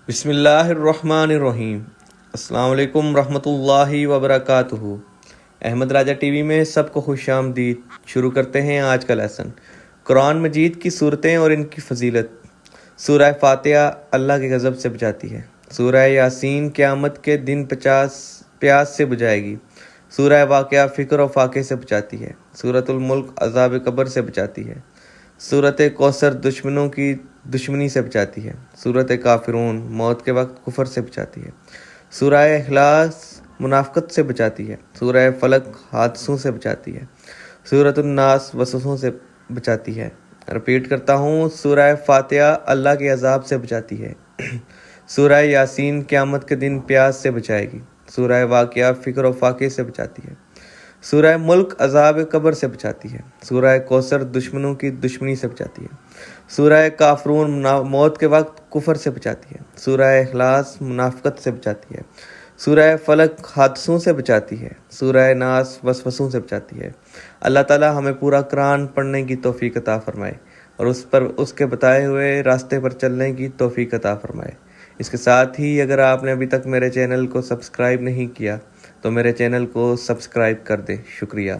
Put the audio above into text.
بسم اللہ الرحمن الرحیم۔ السلام علیکم ورحمۃ اللہ وبرکاتہ۔ احمد راجہ ٹی وی میں سب کو خوش آمدید۔ شروع کرتے ہیں آج کا لیسن۔ قرآن مجید کی صورتیں اور ان کی فضیلت۔ سورہ فاتحہ اللہ کے غضب سے بچاتی ہے۔ سورہ یاسین قیامت کے دن پیاس سے بجائے گی۔ سورہ واقعہ فکر و فاقے سے بچاتی ہے۔ سورۃ الملک عذاب قبر سے بچاتی ہے۔ سورۃ کوثر دشمنوں کی دشمنی سے بچاتی ہے۔ سورۃ کافرون موت کے وقت کفر سے بچاتی ہے۔ سورہ اخلاص منافقت سے بچاتی ہے۔ سورہ فلق حادثوں سے بچاتی ہے۔ سورۃ الناس وسوسوں سے بچاتی ہے۔ رپیٹ کرتا ہوں، سورہ فاتحہ اللہ کے عذاب سے بچاتی ہے۔ سورہ یاسین قیامت کے دن پیاس سے بچائے گی۔ سورہ واقعہ فکر و فاقے سے بچاتی ہے۔ سورہ ملک عذاب قبر سے بچاتی ہے۔ سورہ کوثر دشمنوں کی دشمنی سے بچاتی ہے۔ سورہ کافرون موت کے وقت کفر سے بچاتی ہے۔ سورہ اخلاص منافقت سے بچاتی ہے۔ سورہ فلق حادثوں سے بچاتی ہے۔ سورہ ناس وسوسوں سے بچاتی ہے۔ اللہ تعالی ہمیں پورا قرآن پڑھنے کی توفیق عطا فرمائے اور اس کے بتائے ہوئے راستے پر چلنے کی توفیق عطا فرمائے۔ اس کے ساتھ ہی اگر آپ نے ابھی تک میرے چینل کو سبسکرائب نہیں کیا تو میرے چینل کو سبسکرائب کر دیں۔ شکریہ۔